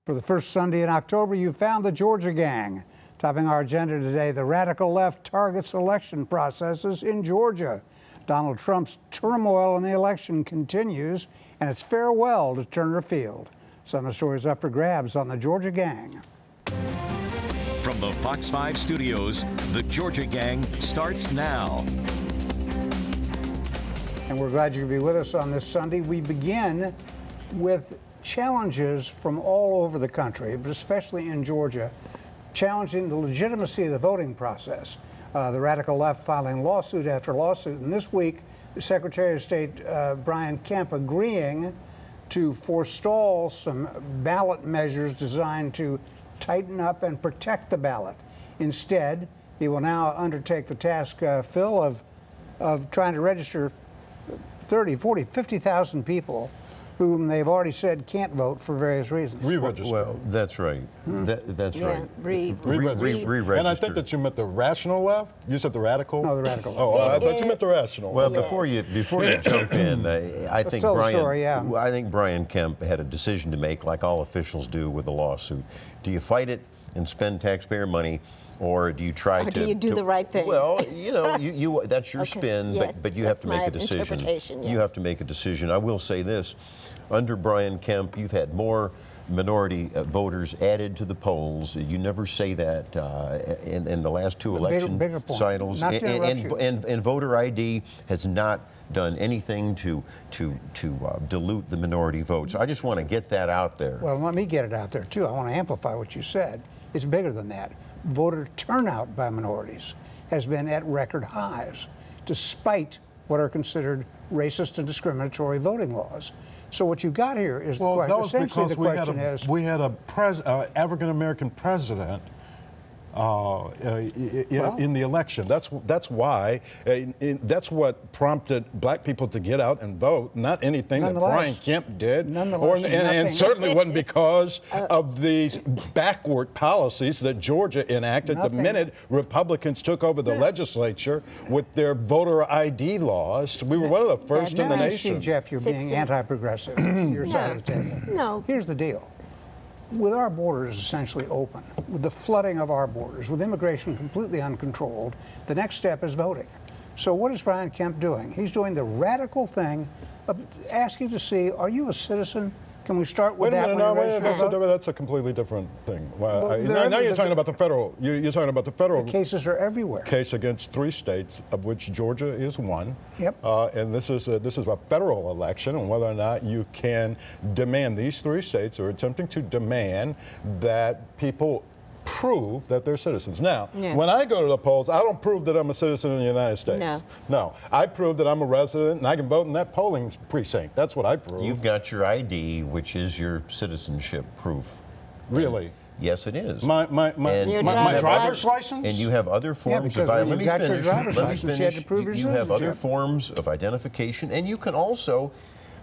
For the first Sunday in October, you found the Georgia Gang. Topping our agenda today, the radical left targets election processes in Georgia. Donald Trump's turmoil in the election continues, and it's farewell to Turner Field. Some of the stories up for grabs on the Georgia Gang. From the Fox 5 studios, the Georgia Gang starts now. And we're glad you could be with us on this Sunday. We begin with challenges from all over the country, but especially in Georgia, challenging the legitimacy of the voting process. The radical left filing lawsuit after lawsuit. And this week, the Secretary of State, Brian Kemp, agreeing to forestall some ballot measures designed to tighten up and protect the ballot. Instead, he will now undertake the task, Phil, of trying to register 30, 40, 50,000 people whom they've already said can't vote for various reasons. Re-register. Well, that's right. That's right. Re-register. And I think that you meant the rational left. You said the radical. No, the radical left. Oh, I thought you meant the rational. Well, before you jump in, I think I think Brian Kemp had a decision to make, like all officials do with a lawsuit. Do you fight it and spend taxpayer money, or do you try to? Or do you do the right thing? Well, you know, that's your spin, yes, but you have to make a decision. Yes. You have to make a decision. I will say this: under Brian Kemp, you've had more minority voters added to the polls. You never say that in the last two election cycles. And voter ID has not done anything to dilute the minority vote. So I just want to get that out there. Well, let me get it out there too. I want to amplify what you said. It's bigger than that. Voter turnout by minorities has been at record highs, despite what are considered racist and discriminatory voting laws. So what you got here is the question. Essentially, the question is, we had a African-American president in the election. That's why. That's what prompted black people to get out and vote, not anything that Brian Kemp did. And certainly wasn't because of these backward policies that Georgia enacted the minute Republicans took over the legislature with their voter ID laws. We were one of the first in the nation. See, Jeff, you're being anti-progressive. Your side of the table. No. Here's the deal. With our borders essentially open, with the flooding of our borders, with immigration completely uncontrolled, the next step is voting. So what is Brian Kemp doing? He's doing the radical thing of asking to see, are you a citizen? Can we start with that? That's a completely different thing. Now you're talking about the federal. You're talking about the federal. The cases are everywhere. Case against 3 states, of which Georgia is one. Yep. And this is a federal election, and whether or not you can demand, these 3 states are attempting to demand that people prove that they're citizens. Now, when I go to the polls, I don't prove that I'm a citizen in the United States. No, I prove that I'm a resident and I can vote in that polling precinct. That's what I prove. You've got your ID, which is your citizenship proof. Really? Yes, it is. My driver's license? And you have other forms of identification. Let me finish. You have other forms of identification, and you can also,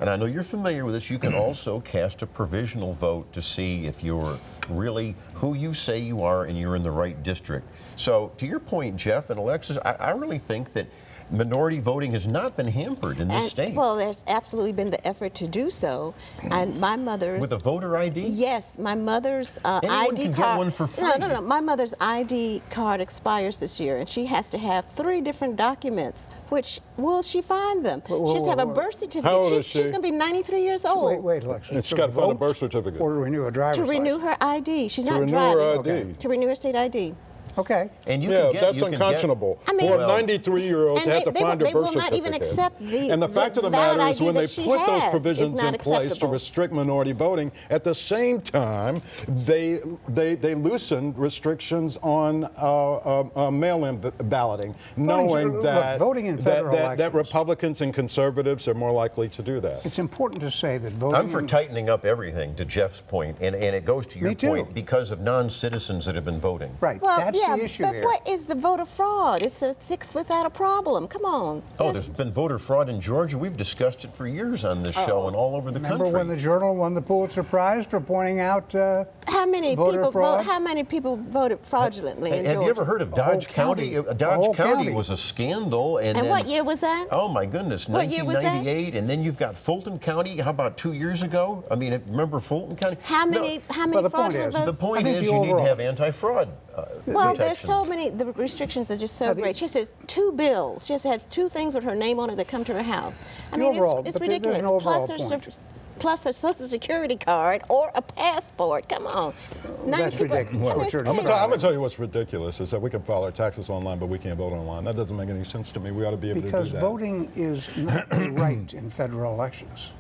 and I know you're familiar with this, you can also cast a provisional vote to see if you're really who you say you are and you're in the right district. So to your point, Jeff and Alexis, I really think that minority voting has not been hampered in this state. Well, there's absolutely been the effort to do so. And my mother's... With a voter ID? Yes, my mother's ID card... can get one for free. No. My mother's ID card expires this year, and she has to have 3 different documents. Which, will she find them? She has to have a birth certificate. How old is she? She's going to be 93 years old. Wait, Alexis. She's got to find a birth certificate. Or to renew a driver's license. To renew her ID. She's not driving. To renew her ID. Okay. To renew her state ID. Okay. And that's unconscionable. For a 93-year-old to have to find a birth certificate. They will not even accept and the fact of the matter is, when they put those provisions in place to restrict minority voting, at the same time, they loosened restrictions on mail-in balloting, knowing that voting in federal elections, that Republicans and conservatives are more likely to do that. It's important to say that voting... I'm for tightening up everything, to Jeff's point, and it goes to your point because of non-citizens that have been voting. Right. Well, that's the issue here. But what is the voter fraud? It's a fix without a problem. Come on. Oh, there's been voter fraud in Georgia. We've discussed it for years on this show and all over the country. Remember when the Journal won the Pulitzer Prize for pointing out How many voter people fraud? How many people voted fraudulently in Have Georgia? you ever heard of Dodge County? Dodge County was a scandal. And then, what year was that? Oh my goodness, What year was that? 1998. And then you've got Fulton County. How about 2 years ago? I mean, remember Fulton County? How many fraudulent votes? The point is you need to have anti-fraud Well, there's protection. so many. The restrictions are just so great. She has 2 bills. She has to have 2 things with her name on it that come to her house. I mean, it's ridiculous. Plus a Social Security card or a passport. Come on. That's ridiculous. I'm going to tell you what's ridiculous is that we can file our taxes online, but we can't vote online. That doesn't make any sense to me. We ought to be able to do that. Because voting is not a right in federal elections.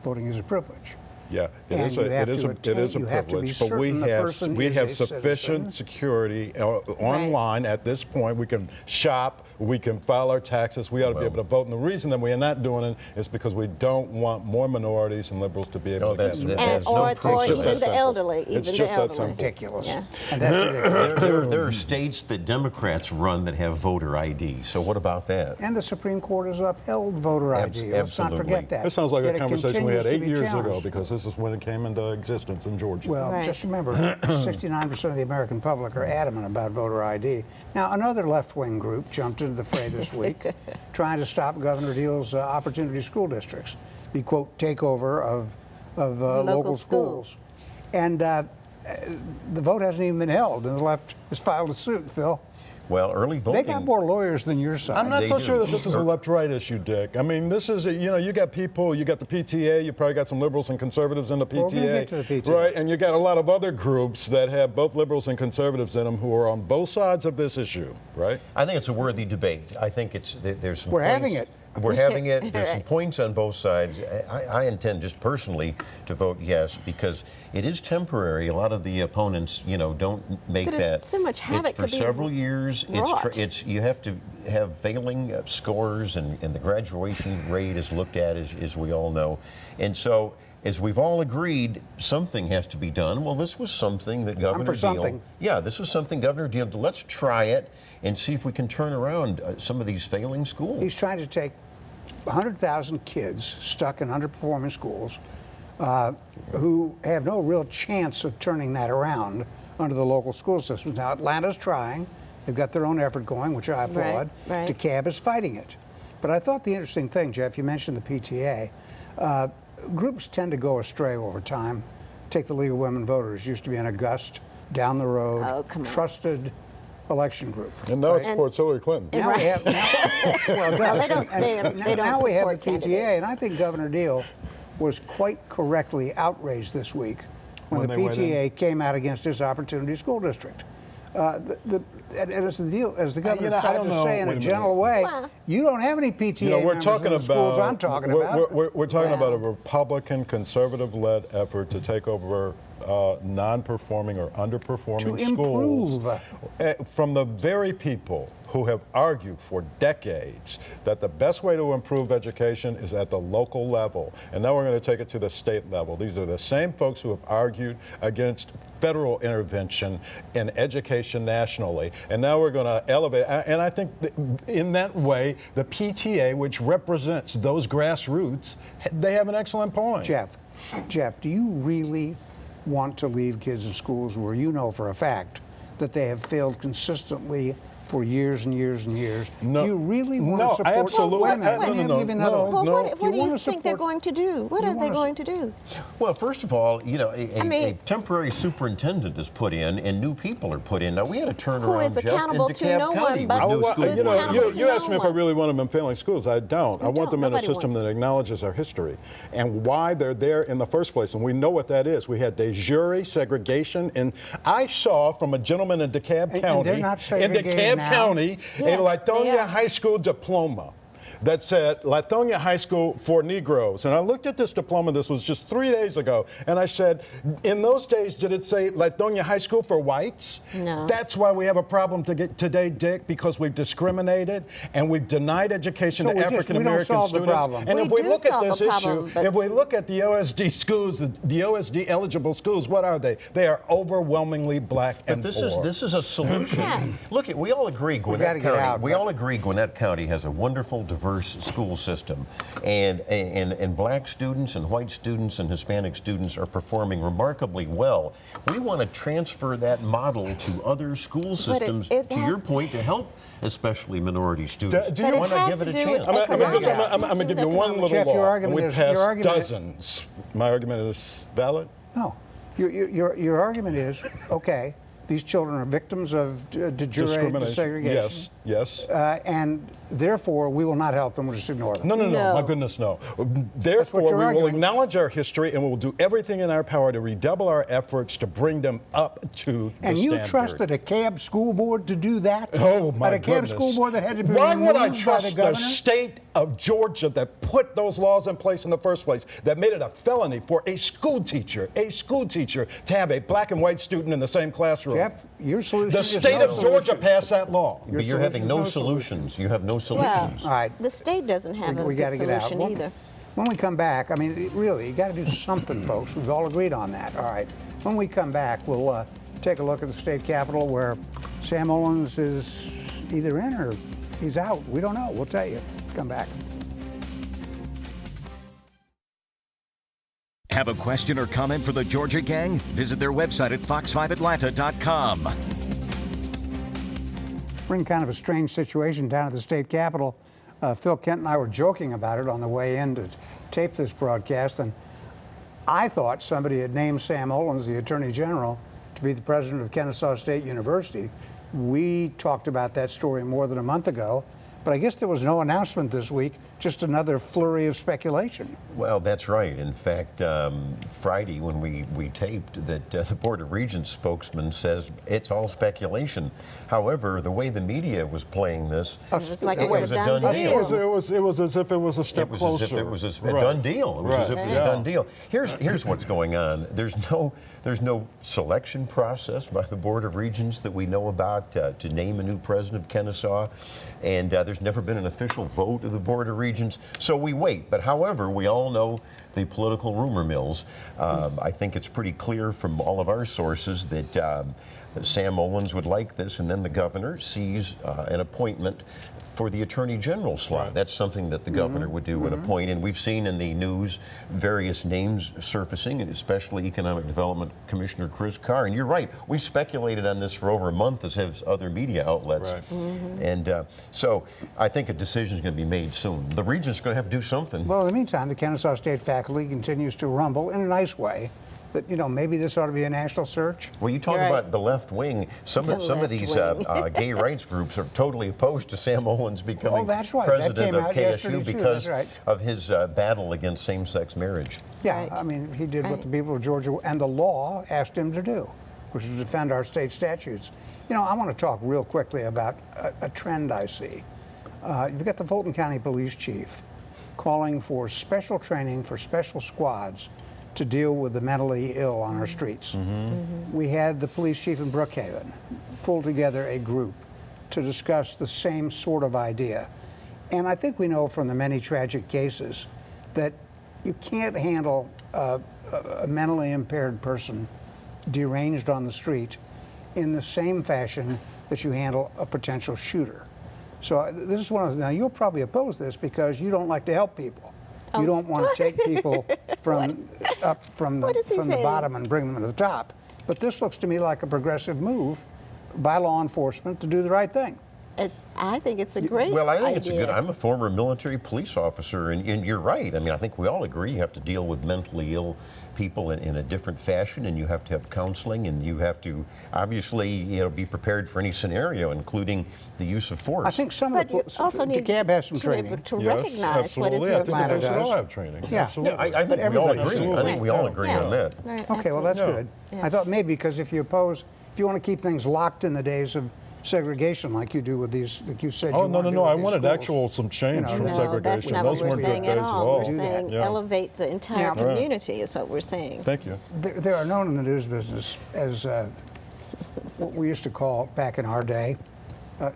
Voting is a privilege. Yeah, it is a privilege, but we have sufficient security online at this point. We can shop, we can file our taxes, we ought to be able to vote. And the reason that we are not doing it is because we don't want more minorities and liberals to be able to get involved. Or even the elderly. It's just that simple. Ridiculous. Yeah. And that's ridiculous. There are states that Democrats run that have voter ID. So what about that? And the Supreme Court has upheld voter ID. Let's not forget that. This sounds like Yet a conversation we had 8 years ago, challenged. because this is when it came into existence in Georgia. Well, just remember, 69% of the American public are adamant about voter ID. Now, another left-wing group jumped into the fray this week, trying to stop Governor Deal's opportunity school districts, the, quote, takeover of local schools. And the vote hasn't even been held, and the left has filed a suit, Phil. Well, early voting. They got more lawyers than your side. I'm not so sure that this is a left-right issue, Dick. I mean, this is, you got people, you got the PTA, you probably got some liberals and conservatives in the PTA. Well, we're gonna get to the PTA. Right, and you got a lot of other groups that have both liberals and conservatives in them who are on both sides of this issue, right? I think it's a worthy debate. I think there's some We're points. having it. We're having it. There's some points on both sides. I intend just personally to vote yes because it is temporary. A lot of the opponents, don't make that. So much havoc it's for several years. It's you have to have failing scores, and the graduation rate is looked at as we all know, and so. As we've all agreed, something has to be done. Well, this was something that Governor Deal. Yeah, this was something Governor Deal. Let's try it and see if we can turn around some of these failing schools. He's trying to take 100,000 kids stuck in underperforming schools who have no real chance of turning that around under the local school systems. Now, Atlanta's trying. They've got their own effort going, which I applaud. Right. DeKalb is fighting it. But I thought the interesting thing, Jeff, you mentioned the PTA. Groups tend to go astray over time. Take the League of Women Voters, used to be an august, down the road, trusted election group. And now it supports Hillary Clinton. Now we have, now we have the PTA, and I think Governor Deal was quite correctly outraged this week when the PTA came out against his opportunity school district. As the governor tried to say in a gentle way, you don't have any PTA members in the schools I'm talking about. We're talking about a Republican, conservative-led effort to take over non-performing or underperforming schools from the very people who have argued for decades that the best way to improve education is at the local level. And now we're going to take it to the state level. These are the same folks who have argued against federal intervention in education nationally. And now we're going to elevate. And I think that in that way, the PTA, which represents those grassroots, they have an excellent point. Jeff, do you really want to leave kids in schools where you know for a fact that they have failed consistently for years and years and years? No. Do you really want to support? Absolutely. What do you think they're going to do? What are they going to do? Well, first of all, a temporary superintendent is put in, and new people are put in. Now we had to turn around. Who is accountable to no one? But you asked me if I really want them in failing schools. I don't. I want them in a system that acknowledges our history and why they're there in the first place. And we know what that is. We had de jure segregation, and I saw from a gentleman in DeKalb County. They're not segregated now. County, a Lithonia High School diploma that said Lithonia High School for Negroes. And I looked at this diploma, this was just 3 days ago, and I said, in those days, did it say Lithonia High School for whites? No. That's why we have a problem today, Dick, because we've discriminated and we've denied education to African American students. And if we look at this issue, if we look at the OSD schools, the OSD eligible schools, what are they? They are overwhelmingly black and poor. This is a solution. Look, we all agree Gwinnett County. We all agree Gwinnett County has a wonderful, diverse diverse school system. And black students and white students and Hispanic students are performing remarkably well. We want to transfer that model to other school systems, to your point, to help especially minority students. Do you want to give it a chance? I'm going to give you one little Jeff, law. your argument we is, passed dozens. My argument is valid? No. Your argument is, okay, these children are victims of de jure desegregation. Yes. And therefore, we will not help them, we'll just ignore them. No, my goodness, no. Therefore, we will acknowledge our history and we will do everything in our power to redouble our efforts to bring them up to the And you standard. trusted a CAB school board to do that? Oh, my At a CAB school board that had to be Why would I removed by the trust governor? the state of Georgia that put those laws in place in the first place, that made it a felony for a school teacher to have a black and white student in the same classroom? Jeff, your solution The is state no of Georgia solution. passed that law. But you're having no solutions. You have no solutions. All right. The state doesn't have a We got to good get out. solution either. When we come back, I mean, really, you got to do something, folks. We've all agreed on that. All right. When we come back, we'll take a look at the state capitol where Sam Owens is either in or he's out. We don't know. We'll tell you. Come back. Have a question or comment for the Georgia Gang? Visit their website at fox5atlanta.com. We're in kind of a strange situation down at the state capitol. Phil Kent and I were joking about it on the way in to tape this broadcast, and I thought somebody had named Sam Owens, the Attorney General, to be the president of Kennesaw State University. We talked about that story more than a month ago, but I guess there was no announcement this week, just another flurry of speculation. Well, that's right. In fact, Friday when we taped that the Board of Regents spokesman says it's all speculation. However, the way the media was playing this, It was like it was a done deal. It was as if it was a step closer. As if it was a done deal. It was as if it was a done deal. Here's what's going on. There's no selection process by the Board of Regents that we know about to name a new president of Kennesaw, and there's never been an official vote of the Board of Regents. So we wait. But however, we all know the political rumor mills. I think it's pretty clear from all of our sources that Sam Owens would like this, and then the governor sees an appointment for the Attorney General slot. Right. That's something that the governor would do and appoint. And we've seen in the news various names surfacing, and especially Economic Development Commissioner Chris Carr. And you're right, we've speculated on this for over a month, as have other media outlets. Right. And so I think a decision is going to be made soon. The Regent's going to have to do something. Well, in the meantime, the Kennesaw State faculty continues to rumble in a nice way that, you know, maybe this ought to be a national search. Well, you talk about the left wing. Some of these gay rights groups are totally opposed to Sam Owens becoming president of KSU because of his battle against same-sex marriage. Yeah, I mean, he did what the people of Georgia and the law asked him to do, which is to defend our state statutes. You know, I want to talk real quickly about a trend I see. You've got the Fulton County Police Chief calling for special training for special squads to deal with the mentally ill on our streets. We had the police chief in Brookhaven pull together a group to discuss the same sort of idea. And I think we know from the many tragic cases that you can't handle a mentally impaired person deranged on the street in the same fashion that you handle a potential shooter. So this is one of those, now you'll probably oppose this because you don't like to help people. You don't want to take people from the bottom and bring them to the top. But this looks to me like a progressive move by law enforcement to do the right thing. I think it's a great idea. Well, I think it's a good. I'm a former military police officer, and you're right. I mean, I think we all agree you have to deal with mentally ill people in a different fashion, and you have to have counseling, and you have to obviously, be prepared for any scenario, including the use of force. I think some of the CAB has some training to recognize what is absolutely. going I think does. they all have training. Yeah. Absolutely. I think we all agree. I think we all agree on that. Right, Okay, well, that's good. Yeah. I thought maybe because if you want to keep things locked in the days of segregation like you do with these, like you said. Oh, no. I wanted some change from segregation. That's not what we're saying at all. We're saying Yeah. elevate the entire community is what we're saying. Thank you. They are known in the news business as what we used to call back in our day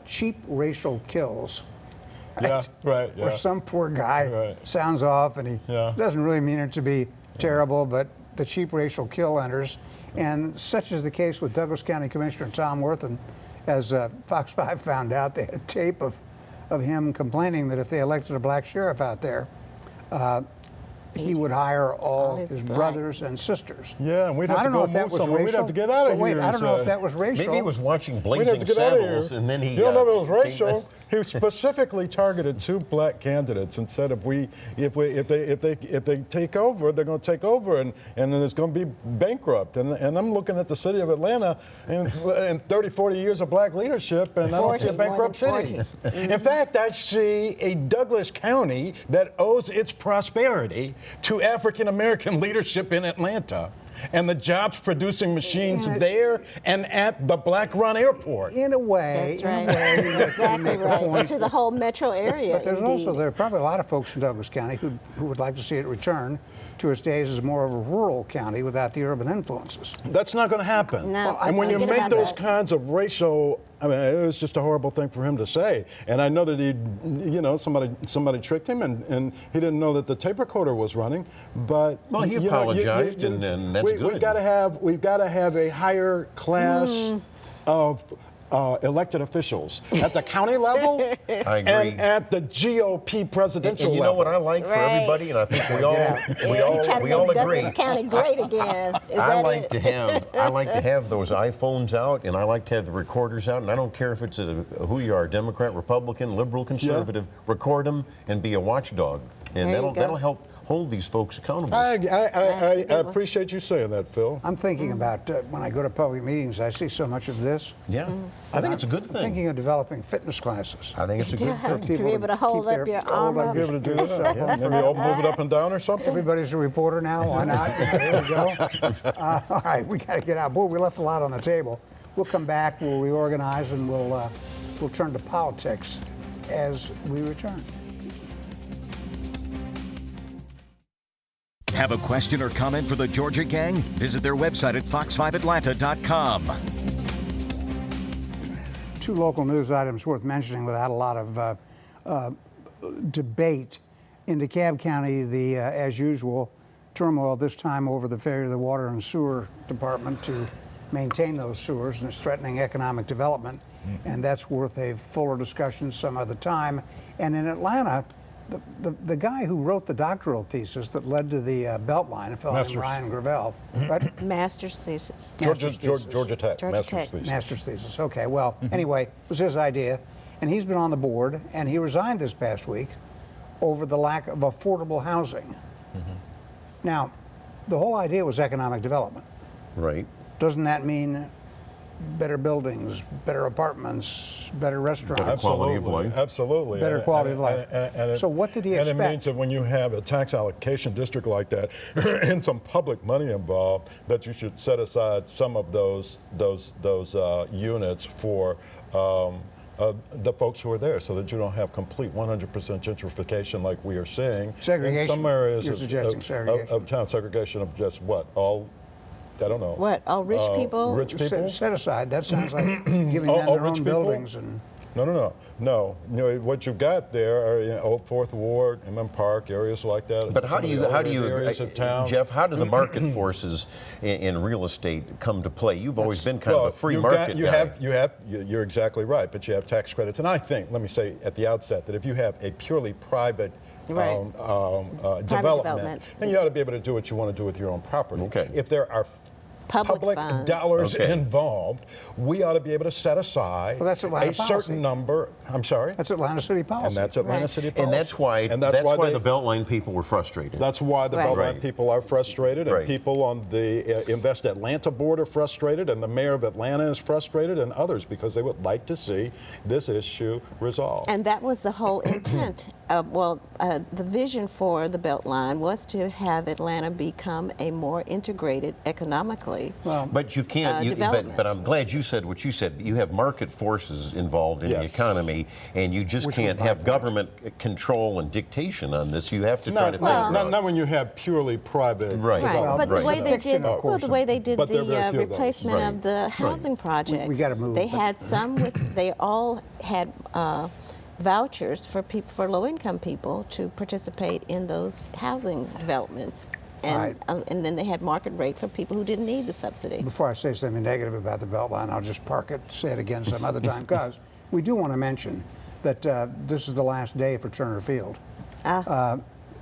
cheap racial kills. Yeah, right. Where some poor guy sounds off and he doesn't really mean it to be terrible, but the cheap racial kill enters. And such is the case with Douglas County Commissioner Tom Worthen. As Fox 5 found out, they had a tape of of him complaining that if they elected a black sheriff out there, he would hire all his brothers and sisters. Yeah, and we'd have to go move somewhere. We'd have to get out of here. Wait, I don't know if that was racial. Maybe he was watching Blazing Saddles, and then he. You don't know if it was racial. He specifically targeted 2 black candidates and said if they take over, they're going to take over, and then it's going to be bankrupt. And I'm looking at the city of Atlanta in 30, 40 years of black leadership, and I don't see a bankrupt city. In fact, I see a Douglas County that owes its prosperity to African American leadership in Atlanta, and the jobs producing machines there and at the Black-run airport. In a way. That's right. Exactly right. To the whole metro area. But there are probably a lot of folks in Douglas County who would like to see it return to its days as more of a rural county without the urban influences. That's not going to happen. No, and when you make those kinds of racial, I mean, it was just a horrible thing for him to say. And I know that somebody tricked him, and he didn't know that the tape recorder was running. But well, he apologized, and that's good. We've got to have a higher class of elected officials at the county level I agree. and at the GOP presidential and you level. know what I like for everybody, and I think we all agree. Douglas County great again. I like to have those iPhones out, and I like to have the recorders out, and I don't care if it's who you are, Democrat, Republican, liberal, conservative. Record them and be a watchdog, and that'll help hold these folks accountable. I appreciate you saying that, Phil. I'm thinking about when I go to public meetings, I see so much of this. Yeah, I think it's a good thing. I'm thinking of developing fitness classes. I think it's a good thing. To be able to hold up your arm up. Be able to do that. Yeah. Maybe move it up and down or something. Everybody's a reporter now. Why not? Here we go. All right, we got to get out. Boy, we left a lot on the table. We'll come back. We'll reorganize, and we'll turn to politics as we return. Have a question or comment for the Georgia Gang? Visit their website at fox5atlanta.com. 2 local news items worth mentioning without a lot of debate. In DeKalb County, as usual, turmoil this time over the failure of the Water and Sewer Department to maintain those sewers, and it's threatening economic development. And that's worth a fuller discussion some other time. And in Atlanta, the guy who wrote the doctoral thesis that led to the Beltline, a fellow named Ryan Gravel, right? Master's thesis. Georgia Tech. Master's thesis. Okay. Well, anyway, it was his idea, and he's been on the board, and he resigned this past week over the lack of affordable housing. Now, the whole idea was economic development. Right. Doesn't that mean better buildings, better apartments, better restaurants? Better quality of life. Absolutely. Better quality of life. So what did he expect? And it means that when you have a tax allocation district like that and some public money involved, that you should set aside some of those units for the folks who are there, so that you don't have complete 100% gentrification like we are seeing. Segregation. In some areas You're suggesting segregation. of town, segregation of just what? All, I don't know. What? All rich people? Rich people? Set aside. That sounds like giving them their own buildings. And No. You know, what you've got there are Old Fourth Ward, Inman Park, areas like that. But how do you, areas of town. Jeff? How do the market forces in real estate come to play? You've always been kind of a free market guy. You're exactly right. But you have tax credits, and I think, let me say at the outset, that if you have a purely private development, then you ought to be able to do what you want to do with your own property. Okay. If there are public dollars involved, we ought to be able to set aside a certain number. I'm sorry? That's Atlanta City policy. And that's Atlanta City policy. And that's why the Beltline people were frustrated. That's why the Beltline people are frustrated, and people on the Invest Atlanta board are frustrated, and the mayor of Atlanta is frustrated, and others, because they would like to see this issue resolved. And that was the whole intent. The vision for the Beltline was to have Atlanta become a more integrated economically. But you can't. But I'm glad you said what you said. You have market forces involved in the economy, and you just can't have government control and dictation on this. You have to try to. Not when you have purely private. Right. But the way they did, the way they did the replacement of the housing projects, we got to move. They had some with. They all had. Vouchers for people, for low-income people, to participate in those housing developments, and then they had market rate for people who didn't need the subsidy. Before I say something negative about the Beltline, I'll just park it, say it again some other time, because we do want to mention that this is the last day for Turner Field.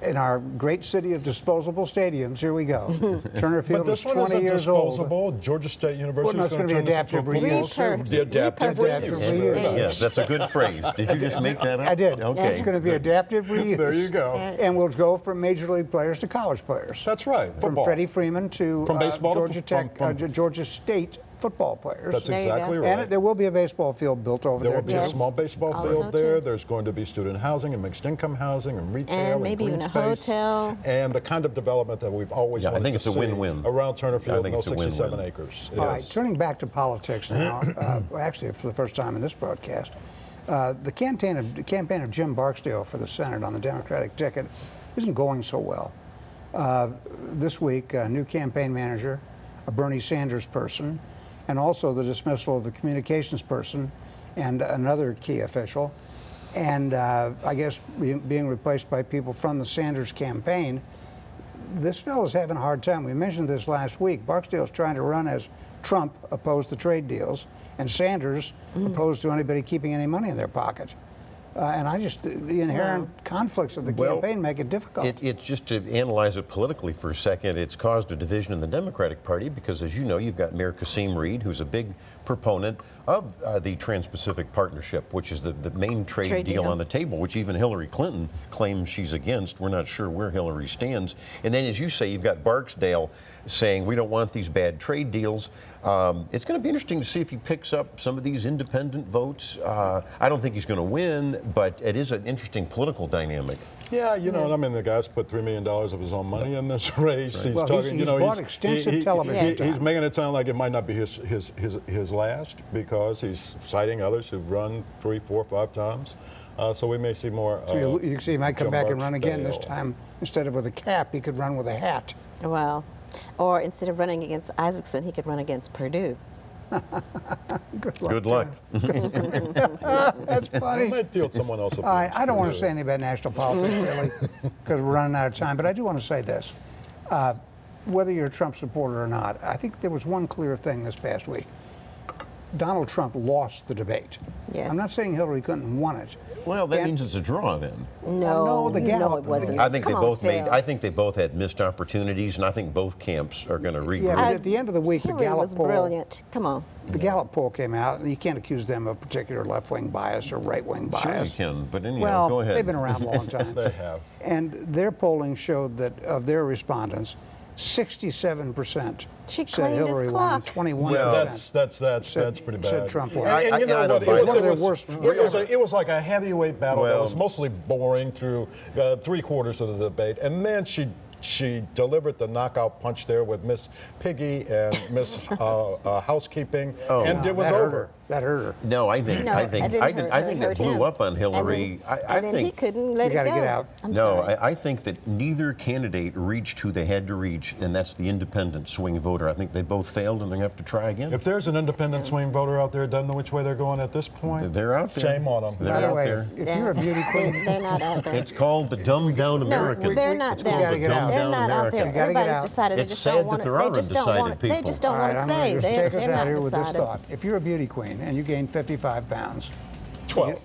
In our great city of disposable stadiums, here we go. Turner Field is 20 years old. Georgia State University is going to be adaptive reuse. The adaptive reuse. Yes, that's a good phrase. Did you just make that up? I did. Okay. It's going to be adaptive reuse. There you go. And we'll go from major league players to college players. That's right. From Freddie Freeman to from baseball Georgia Tech, Georgia State football players. That's exactly right. And there will be a baseball field built over there. There will be a small baseball field there. There's going to be student housing and mixed income housing and retail and maybe even a hotel. And the kind of development that we've always wanted I think it's to a win-win around Turner Field, those 67 acres. All right, turning back to politics now, actually for the first time in this broadcast, the campaign of Jim Barksdale for the Senate on the Democratic ticket isn't going so well. This week, a new campaign manager, a Bernie Sanders person, and also the dismissal of the communications person and another key official, and I guess being replaced by people from the Sanders campaign. This fellow's having a hard time. We mentioned this last week. Barksdale's trying to run as Trump opposed to trade deals, and Sanders opposed to anybody keeping any money in their pocket. And the inherent conflicts of the campaign make it difficult. It's just to analyze it politically for a second, it's caused a division in the Democratic Party because, as you know, you've got Mayor Kasim Reed, who's a big proponent of the Trans-Pacific Partnership, which is the main trade deal on the table, which even Hillary Clinton claims she's against. We're not sure where Hillary stands. And then, as you say, you've got Barksdale saying we don't want these bad trade deals. It's going to be interesting to see if he picks up some of these independent votes. I don't think he's going to win, but it is an interesting political dynamic. Yeah, you know, I mean, the guy's put $3 million of his own money in this race. Right. He's talking, he's bought extensive television. He's making it sound like it might not be his last because he's citing others who've run 3, 4, 5 times. So we may see more. So you see, he might come back and run again this time. Instead of with a cap, he could run with a hat. Well, or instead of running against Isaacson, he could run against Purdue. Good luck. That's funny. I might field someone else. All right, I don't want to say anything about national politics, really, because we're running out of time. But I do want to say this. Whether you're a Trump supporter or not, I think there was one clear thing this past week. Donald Trump lost the debate. Yes. I'm not saying Hillary Clinton won it. Well, that means it's a draw then. No, the no, it wasn't. I think I think they both had missed opportunities, and I think both camps are going to regroup. Yeah, but at the end of the week, Hillary the Gallup was poll. Brilliant. Come on. The Gallup poll came out, and you can't accuse them of particular left-wing bias or right-wing bias. Sure you can, but anyhow, well, go ahead. They've been around a long time. They have. And their polling showed that of their respondents, 67% said Hillary won, 21%. Well, that's pretty bad. Said Trump won. And you know what? It was one of their worst. It was like a heavyweight battle that was mostly boring through 3/4 of the debate, and then she delivered the knockout punch there with Miss Piggy and Miss Housekeeping, and it was over. That hurt her. No, I think that blew up on Hillary. And then he couldn't let it go. You got to get out. I think that neither candidate reached who they had to reach, and that's the independent swing voter. I think they both failed, and they're going to have to try again. If there's an independent swing voter out there who doesn't know which way they're going at this point, they're out there. Shame on them. By the way, if you're a beauty queen, they're not out there. It's called the dumbed down American. No, they're not there. They're not out there. Everybody's decided they just don't want to. They just don't want to. They just don't want to say. They're not decided. With this thought. If you're a beauty queen and you gain 55 pounds, 12.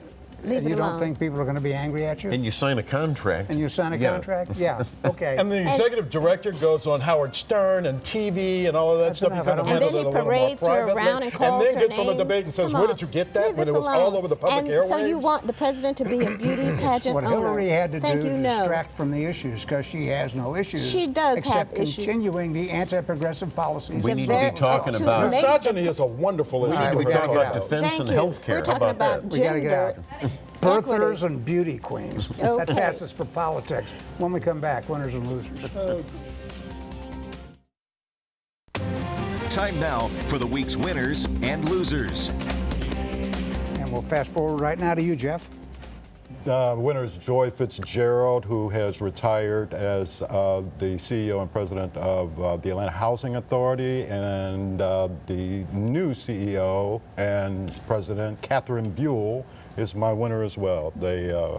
And you don't think people are going to be angry at you? And you sign a contract. And you sign a contract? Yeah, okay. And the executive director goes on Howard Stern and TV and all of that stuff. Enough. He kind of and handles then it he a little more parades her privately. around and calls and then her gets on the debate and says, Come where on. did you get that? Leave When it this was all alone. over the public and airwaves? So you want the president to be a beauty pageant what owner. Hillary had to Thank do you, to no. distract from the issues, because she has no issues. She does except have issues. continuing the anti-progressive policies. We need to be talking about misogyny is a wonderful issue. We need to be talking about defense Thank and you. health care. We're talking about We got to get out. gender. Birthers and beauty queens. That Okay. passes for politics. When we come back, winners and losers. Time now for the week's winners and losers. And we'll fast forward right now to you, Jeff. Winner is Joy Fitzgerald, who has retired as the CEO and president of the Atlanta Housing Authority, and the new CEO and president, Catherine Buell, is my winner as well.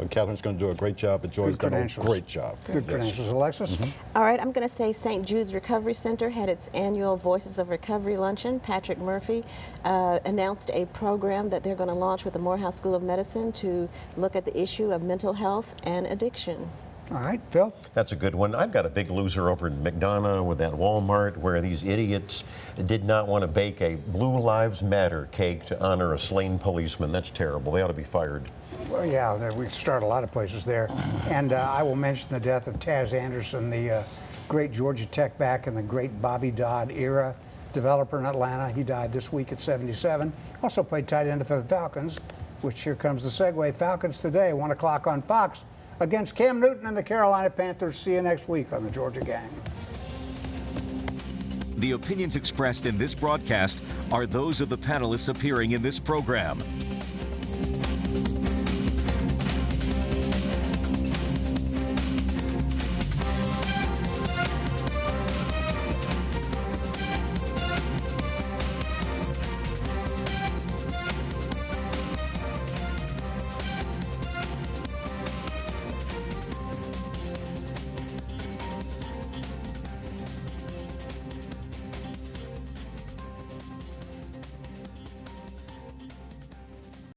Catherine's going to do a great job, but Joy's done a great job. Good credentials. Alexis? All right, I'm going to say St. Jude's Recovery Center had its annual Voices of Recovery luncheon. Patrick Murphy announced a program that they're going to launch with the Morehouse School of Medicine to look at the issue of mental health and addiction. All right, Phil? That's a good one. I've got a big loser over in McDonough with that Walmart where these idiots did not want to bake a Blue Lives Matter cake to honor a slain policeman. That's terrible. They ought to be fired. Well, yeah, we start a lot of places there. And I will mention the death of Taz Anderson, the great Georgia Tech back in the great Bobby Dodd era developer in Atlanta. He died this week at 77. Also played tight end for the Falcons, which here comes the segue. Falcons today, 1 o'clock on Fox, against Cam Newton and the Carolina Panthers. See you next week on the Georgia Gang. The opinions expressed in this broadcast are those of the panelists appearing in this program.